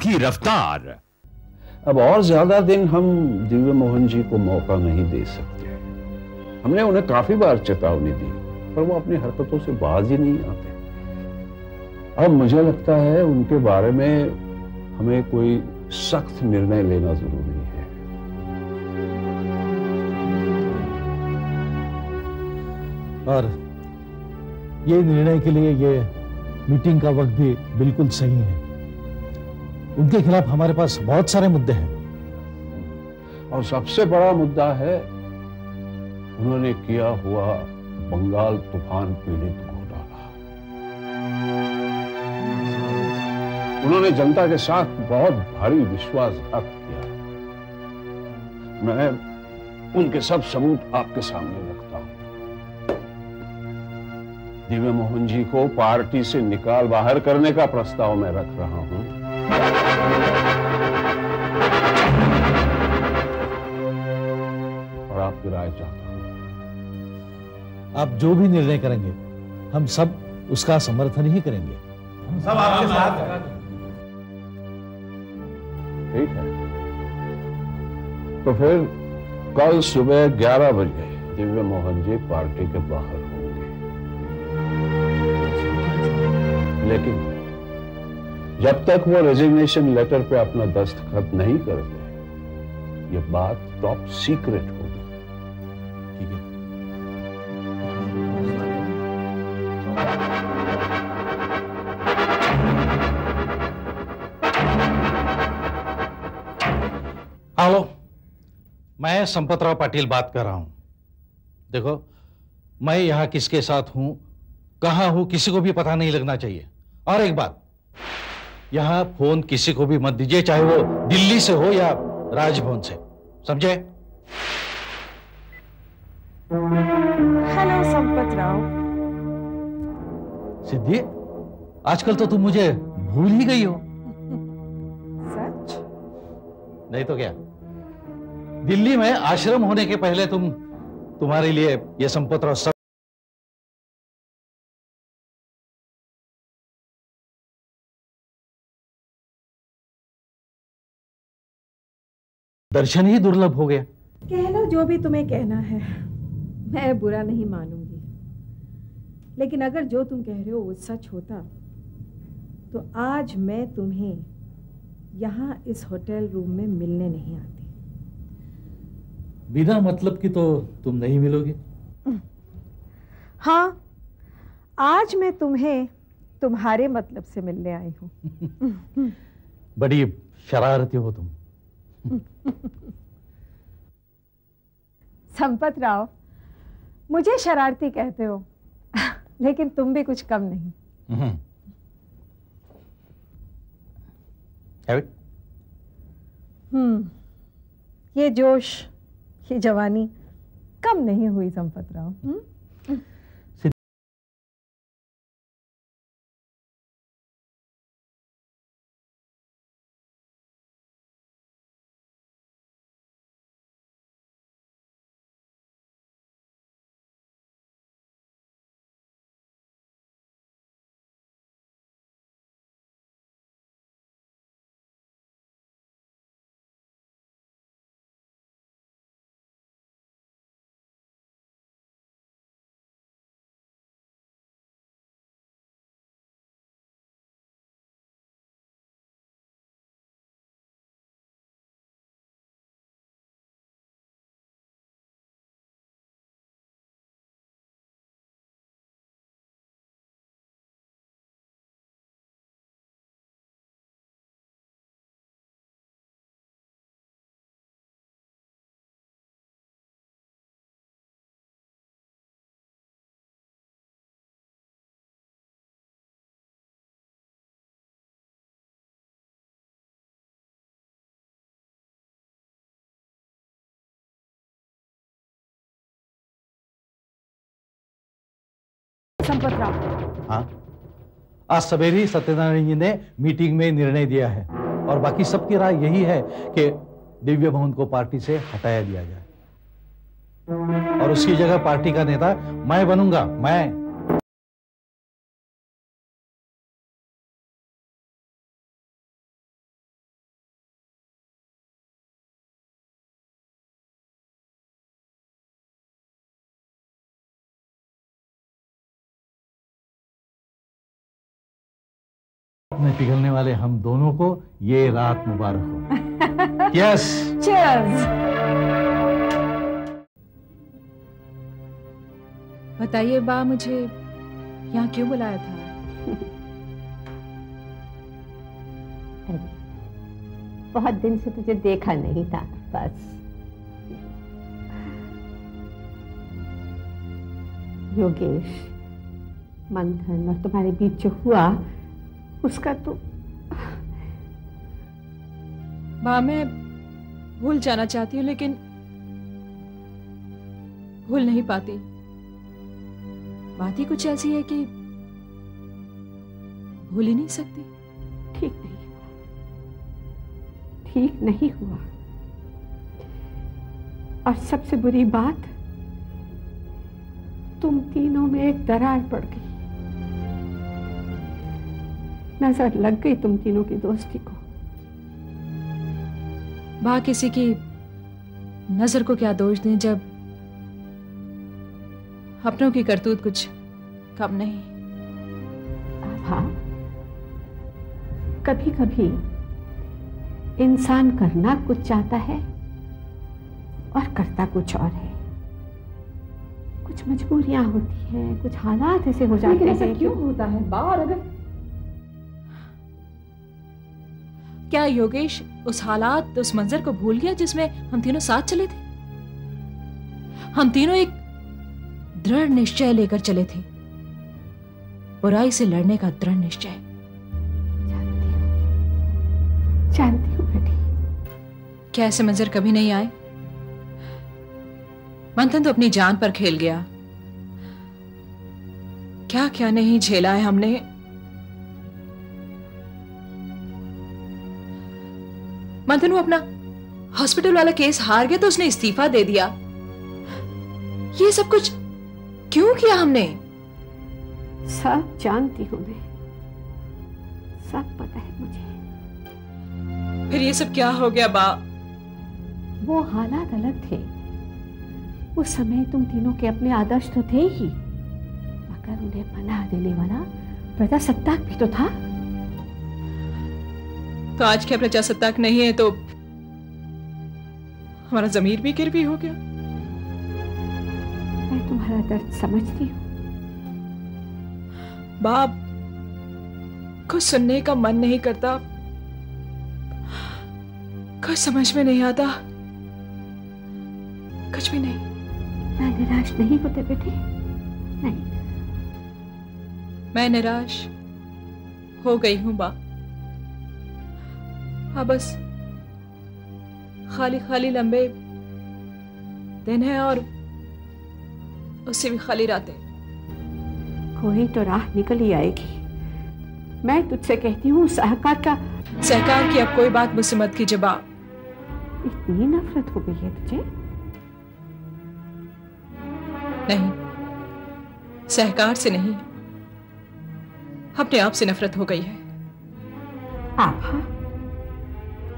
की रफ्तार। अब और ज्यादा दिन हम दिव्य मोहन जी को मौका नहीं दे सकते। हमने उन्हें काफी बार चेतावनी दी, पर वो अपनी हरकतों से बाज ही नहीं आते। अब मुझे लगता है उनके बारे में हमें कोई सख्त निर्णय लेना जरूरी है। और ये निर्णय के लिए ये मीटिंग का वक्त भी बिल्कुल सही है। उनके खिलाफ हमारे पास बहुत सारे मुद्दे हैं और सबसे बड़ा मुद्दा है उन्होंने किया हुआ बंगाल तूफान पीड़ित घोटाला। उन्होंने जनता के साथ बहुत भारी विश्वासघात किया। मैं उनके सब सबूत आपके सामने रखता हूं। दिव्य मोहन जी को पार्टी से निकाल बाहर करने का प्रस्ताव मैं रख रहा हूं। और आपकी राय चाहता हूं। आप जो भी निर्णय करेंगे हम सब उसका समर्थन ही करेंगे। हम सब आपके साथ हैं। ठीक है, तो फिर कल सुबह 11 बजे दिव्य मोहन जी पार्टी के बाहर होंगे। लेकिन जब तक वो रेजिग्नेशन लेटर पे अपना दस्तखत नहीं करते, ये बात टॉप सीक्रेट होगी। ठीक है। हेलो, मैं संपतराव पाटिल बात कर रहा हूं। देखो, मैं यहां किसके साथ हूं, कहां हूं, किसी को भी पता नहीं लगना चाहिए। और एक बात, यहां फोन किसी को भी मत दीजिए, चाहे वो दिल्ली से हो या राजभवन से, समझे? हेलो संपतराव। सिद्धि, आजकल तो तुम मुझे भूल ही गई हो। सच? नहीं तो क्या, दिल्ली में आश्रम होने के पहले तुम्हारे लिए ये संपतराव सब दर्शन ही दुर्लभ हो गया। कह लो जो भी तुम्हें कहना है, मैं बुरा नहीं मानूंगी। लेकिन अगर जो तुम कह रहे हो वो सच होता, तो आज मैं तुम्हें यहाँ इस होटल रूम में मिलने नहीं आती। बिना मतलब की तो तुम नहीं मिलोगे। हाँ, आज मैं तुम्हें तुम्हारे मतलब से मिलने आई हूँ। बड़ी शरारती हो तुम। संपतराव, मुझे शरारती कहते हो, लेकिन तुम भी कुछ कम नहीं। ये जोश, ये जवानी कम नहीं हुई संपतराव। संपतराव। हाँ, आज सवेरे ही सत्यनारायण जी ने मीटिंग में निर्णय दिया है और बाकी सबकी राय यही है कि दिव्य मोहन को पार्टी से हटाया दिया जाए और उसकी जगह पार्टी का नेता मैं बनूंगा। मैं में पिघलने वाले हम दोनों को ये रात मुबारक हो। Yes cheers. बताइए बा, मुझे यहाँ क्यों बुलाया था? बहुत दिन से तुझे देखा नहीं था, बस। योगेश, मंथन और तुम्हारे बीच जो हुआ उसका तो बा, मैं भूल जाना चाहती हूँ लेकिन भूल नहीं पाती। बात ही कुछ ऐसी है कि भूल ही नहीं सकती। ठीक नहीं, ठीक नहीं हुआ। और सबसे बुरी बात, तुम तीनों में एक दरार पड़ गई। नजर लग गई तुम तीनों की दोस्ती को। बा, किसी की नजर को क्या दोष दें जब अपनों की करतूत कुछ कम नहीं। हाँ, कभी कभी इंसान करना कुछ चाहता है और करता कुछ और है। कुछ मजबूरियां होती हैं, कुछ हालात ऐसे हो जाते हैं। ऐसा क्यों होता है बा? और अगर क्या योगेश उस हालात, उस मंजर को भूल गया जिसमें हम तीनों साथ चले थे? हम तीनों एक दृढ़ निश्चय लेकर चले थे, बुराई से लड़ने का दृढ़ निश्चय। जानती हूँ बेटी। क्या ऐसे मंजर कभी नहीं आए? मंथन तो अपनी जान पर खेल गया। क्या क्या नहीं झेला है हमने। मंथन वो अपना हॉस्पिटल वाला केस हार गया तो उसने इस्तीफा दे दिया। ये सब कुछ क्यों किया हमने? सब जानती हूं मैं, सब पता है मुझे। फिर ये सब क्या हो गया बा? वो हालात अलग थे। उस समय तुम तीनों के अपने आदर्श तो थे ही, मगर उन्हें पनाह देने वाला प्रजासत्ताक भी तो था। तो आज क्या प्रजासत्ताक नहीं है तो हमारा जमीर भी गिरवी हो गया। मैं तुम्हारा दर्द समझती हूँ। बाप, कुछ सुनने का मन नहीं करता, कुछ समझ में नहीं आता, कुछ भी नहीं। मैं निराश नहीं होते बेटे, नहीं। मैं निराश हो गई हूं बा। हाँ, बस खाली खाली लंबे दिन है और उससे भी खाली रातें। कोई तो राह निकल ही आएगी। मैं तुझसे कहती हूँ, सहकार की अब कोई बात मुझसे मत कीजिए बा। इतनी नफरत हो गई है तुझे? नहीं, सहकार से नहीं, अपने आप से नफरत हो गई है। आभा,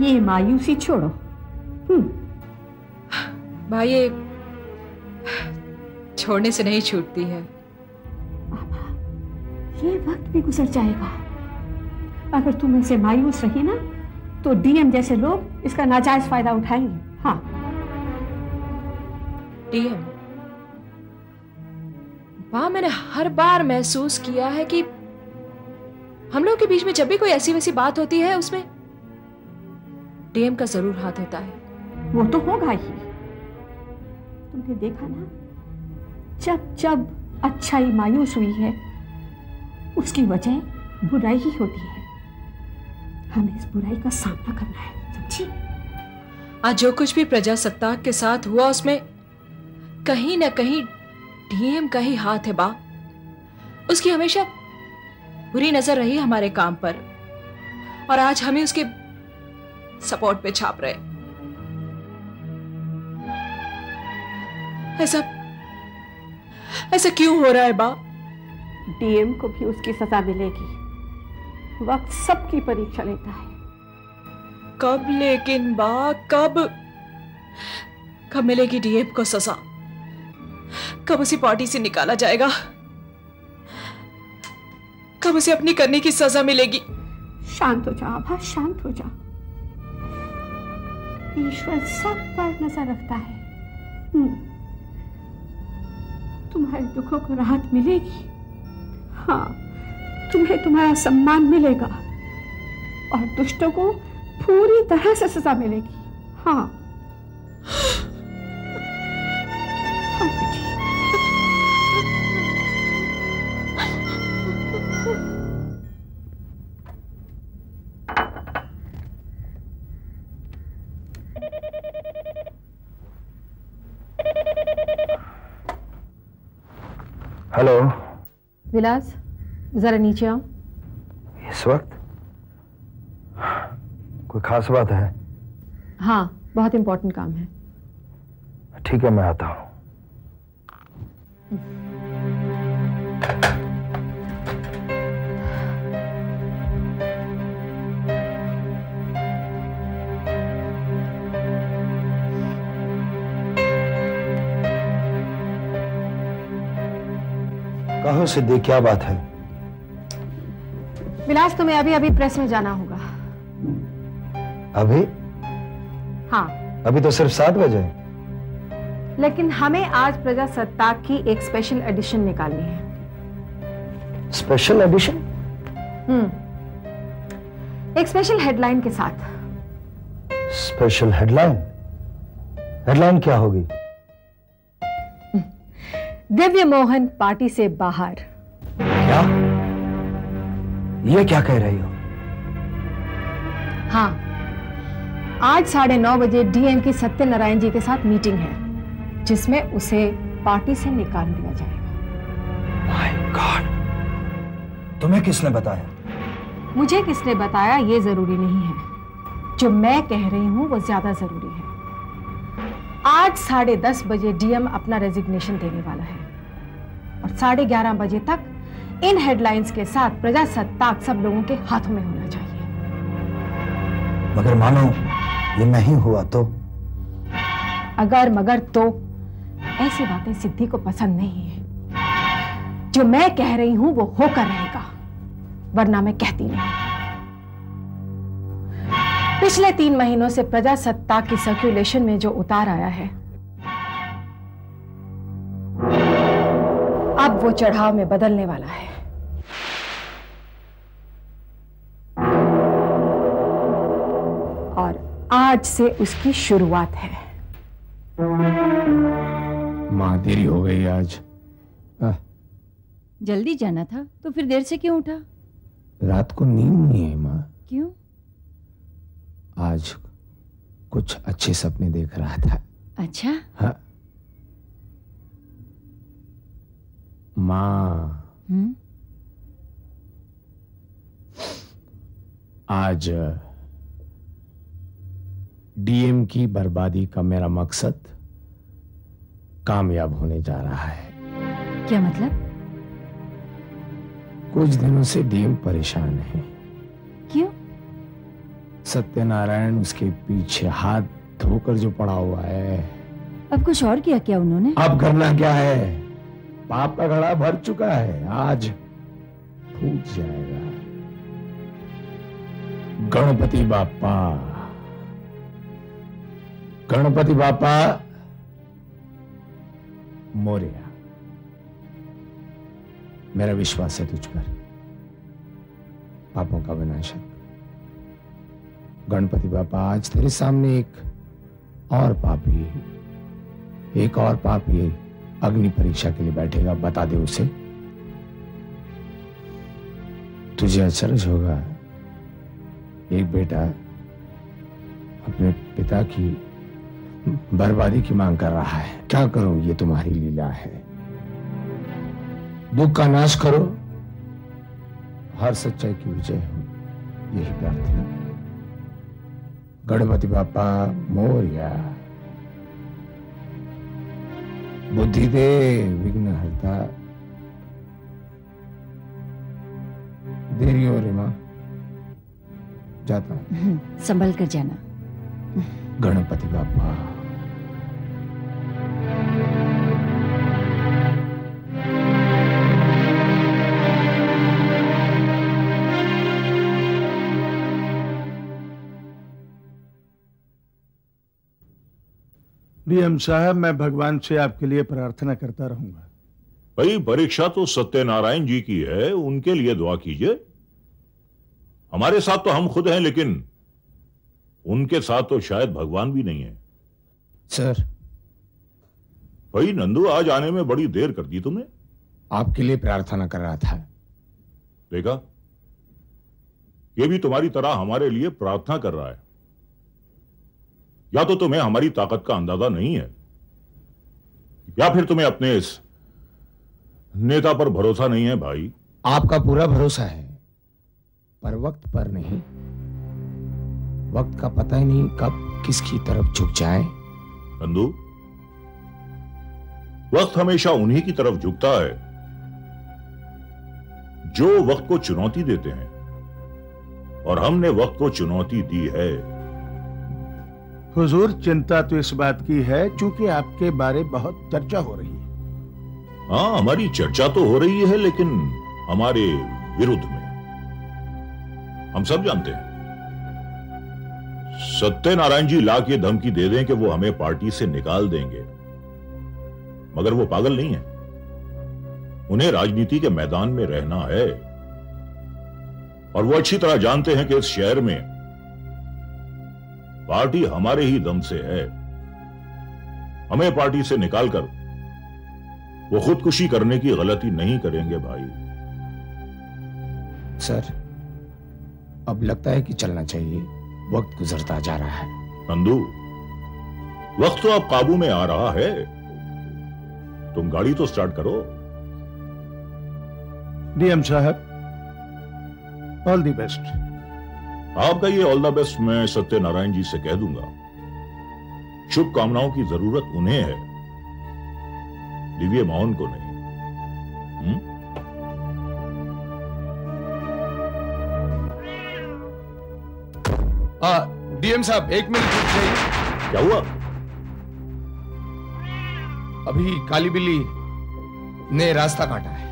ये मायूसी छोड़ो। भाई, ये छोड़ने से नहीं छूटती है। आभा, ये वक्त भी गुजर जाएगा। अगर तुम ऐसे मायूस रही ना तो डीएम जैसे लोग इसका नाजायज फायदा उठाएंगे। हाँ, डीएम बा, मैंने हर बार महसूस किया है कि हम लोगों के बीच में जब भी कोई ऐसी वैसी बात होती है उसमें डीएम का जरूर हाथ होता है। वो तो होगा ही। तुमने देखा ना, जब जब अच्छाई मायूस हुई है उसकी वजह बुराई ही होती है। हमें इस बुराई का सामना करना है, समझी? आज जो कुछ भी प्रजासत्ताक के साथ हुआ उसमें कहीं ना कहीं डीएम का ही हाथ है बा। उसकी हमेशा बुरी नजर रही हमारे काम पर और आज हमें उसके सपोर्ट पे छाप रहे। ऐसा क्यों हो रहा है बा? डीएम को भी उसकी सजा मिलेगी। वक्त सबकी परीक्षा लेता है। कब लेकिन बा, कब मिलेगी डीएम को सजा? कब उसी पार्टी से निकाला जाएगा? कब उसे अपनी करने की सजा मिलेगी? शांत हो जाओ आभा, शांत हो जाओ। ईश्वर सब पर नजर रखता है। तुम्हारे दुखों को राहत मिलेगी। हाँ, तुम्हें तुम्हारा सम्मान मिलेगा और दुष्टों को पूरी तरह से सजा मिलेगी। हाँ, हाँ बेटी। हेलो विलास, जरा नीचे आओ। इस वक्त कोई खास बात है? हाँ, बहुत इंपॉर्टेंट काम है। ठीक है, मैं आता हूं। कहो सिद्धि, क्या बात है? विलास, तुम्हें अभी अभी प्रेस में जाना होगा। अभी? हाँ, अभी तो सिर्फ 7 बजे। लेकिन हमें आज प्रजासत्ताक की एक स्पेशल एडिशन निकालनी है। Special edition? एक स्पेशल हेडलाइन के साथ। Special headline? हेडलाइन क्या होगी? दिव्य मोहन पार्टी से बाहर। क्या? ये क्या कह रही हो? हाँ, आज 9:30 बजे डीएम की सत्यनारायण जी के साथ मीटिंग है, जिसमें उसे पार्टी से निकाल दिया जाएगा। My God! तुम्हें किसने बताया? मुझे किसने बताया ये जरूरी नहीं है, जो मैं कह रही हूं वो ज्यादा जरूरी है। आज 10:30 बजे डीएम अपना रेजिग्नेशन देने वाला है और 11:30 बजे तक इन हेडलाइंस के साथ प्रजासत्ताक सब लोगों के हाथों में होना चाहिए। मगर मानो ये नहीं हुआ तो? अगर मगर तो ऐसी बातें सिद्धि को पसंद नहीं है। जो मैं कह रही हूं वो होकर रहेगा, वरना मैं कहती नहीं। पिछले 3 महीनों से प्रजासत्ताक की सर्कुलेशन में जो उतार आया है, अब वो चढ़ाव में बदलने वाला है। और आज से उसकी शुरुआत है। मां, देरी हो गई आज। जल्दी जाना था तो फिर देर से क्यों उठा? रात को नींद नहीं है मां। क्यों? आज कुछ अच्छे सपने देख रहा था। अच्छा। हाँ मां, आज डीएम की बर्बादी का मेरा मकसद कामयाब होने जा रहा है। क्या मतलब? कुछ दिनों से डीएम परेशान है। क्यों? सत्यनारायण उसके पीछे हाथ धोकर जो पड़ा हुआ है। अब कुछ और किया क्या उन्होंने? अब करना क्या है? पाप का घड़ा भर चुका है, आज फूट जाएगा। गणपति बापा, गणपति बापा मोरया। मेरा विश्वास है तुझ पर, पापों का विनाशक। गणपति बापा, आज तेरे सामने एक और पापी अग्नि परीक्षा के लिए बैठेगा। बता दे उसे। तुझे अचरज होगा, एक बेटा अपने पिता की बर्बादी की मांग कर रहा है। क्या करूं, ये तुम्हारी लीला है। दुख का नाश करो, हर सच्चाई की विजय हो, यही प्रार्थना। गणपति बापा मोरया। बुद्धि दे विघ्न हरता। देरी हो रही मां, जाता हूं। संभल कर जाना। गणपति बापा। डीएम साहब, मैं भगवान से आपके लिए प्रार्थना करता रहूंगा। भाई, परीक्षा तो सत्यनारायण जी की है, उनके लिए दुआ कीजिए। हमारे साथ तो हम खुद हैं, लेकिन उनके साथ तो शायद भगवान भी नहीं है। सर। भाई नंदू, आज आने में बड़ी देर कर दी तुमने। आपके लिए प्रार्थना कर रहा था। देखा, ये भी तुम्हारी तरह हमारे लिए प्रार्थना कर रहा है। या तो तुम्हें हमारी ताकत का अंदाजा नहीं है, या फिर तुम्हें अपने इस नेता पर भरोसा नहीं है। भाई, आपका पूरा भरोसा है, पर वक्त पर नहीं। वक्त का पता ही नहीं कब किसकी तरफ झुक जाए। नंदू, वक्त हमेशा उन्हीं की तरफ झुकता है जो वक्त को चुनौती देते हैं, और हमने वक्त को चुनौती दी है। हुजूर, चिंता तो इस बात की है क्योंकि आपके बारे बहुत चर्चा हो रही है। हाँ, हमारी चर्चा तो हो रही है, लेकिन हमारे विरुद्ध में। हम सब जानते हैं, सत्यनारायण जी ला के धमकी दे दें कि वो हमें पार्टी से निकाल देंगे, मगर वो पागल नहीं है। उन्हें राजनीति के मैदान में रहना है, और वो अच्छी तरह जानते हैं कि इस शहर में पार्टी हमारे ही दम से है। हमें पार्टी से निकालकर वो खुदकुशी करने की गलती नहीं करेंगे। भाई सर, अब लगता है कि चलना चाहिए, वक्त गुजरता जा रहा है। नंदू, वक्त तो अब काबू में आ रहा है, तुम गाड़ी तो स्टार्ट करो। डीएम साहब, ऑल द बेस्ट। आपका ये ऑल द बेस्ट मैं सत्यनारायण जी से कह दूंगा। शुभकामनाओं की जरूरत उन्हें है, दिव्य मोहन को नहीं। डीएम साहब, 1 मिनट रुक जाइए। क्या हुआ? अभी काली बिल्ली ने रास्ता काटा है।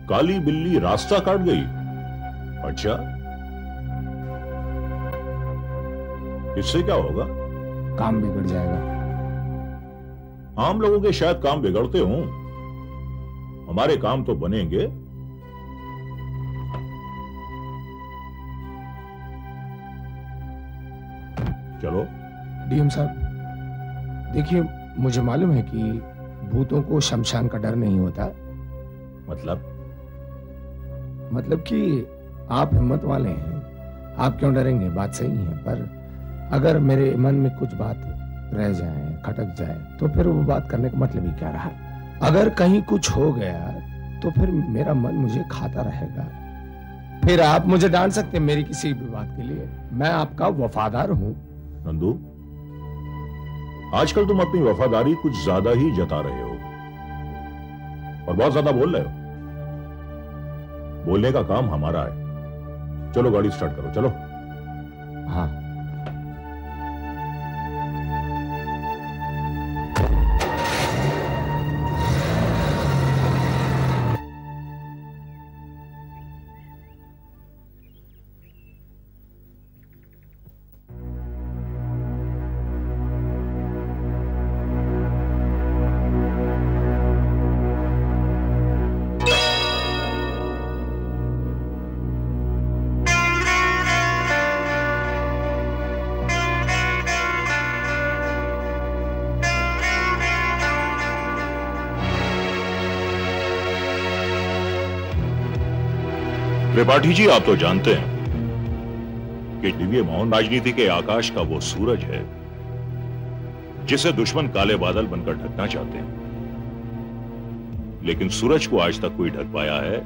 काली बिल्ली रास्ता काट गई? अच्छा, इससे क्या होगा? काम बिगड़ जाएगा। आम लोगों के शायद काम बिगड़ते हों, हमारे काम तो बनेंगे। चलो। डीएम साहब, देखिए, मुझे मालूम है कि भूतों को शमशान का डर नहीं होता। मतलब कि आप हिम्मत वाले हैं, आप क्यों डरेंगे? बात सही है, पर अगर मेरे मन में कुछ बात रह जाए, खटक जाए, तो फिर वो बात करने का मतलब ही क्या रहा? अगर कहीं कुछ हो गया तो फिर मेरा मन मुझे खाता रहेगा। फिर आप मुझे डांट सकते हैं मेरी किसी भी बात के लिए। मैं आपका वफादार हूं। नंदू, आजकल तुम अपनी वफादारी कुछ ज्यादा ही जता रहे हो, और बहुत ज्यादा बोल रहे हो। बोलने का काम हमारा है। चलो गाड़ी स्टार्ट करो, चलो। हाँ। त्रिपाठी जी, आप तो जानते हैं कि दिव्य मोहन राजनीति के आकाश का वो सूरज है जिसे दुश्मन काले बादल बनकर ढकना चाहते हैं, लेकिन सूरज को आज तक कोई ढक पाया है?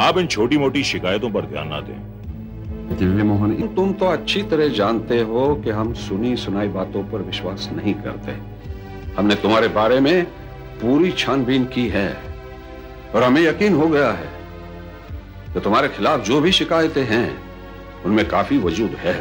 आप इन छोटी मोटी शिकायतों पर ध्यान ना दें। दिव्य मोहन, तुम तो अच्छी तरह जानते हो कि हम सुनी सुनाई बातों पर विश्वास नहीं करते। हमने तुम्हारे बारे में पूरी छानबीन की है, और हमें यकीन हो गया है कि तुम्हारे खिलाफ जो भी शिकायतें हैं उनमें काफी वजूद है।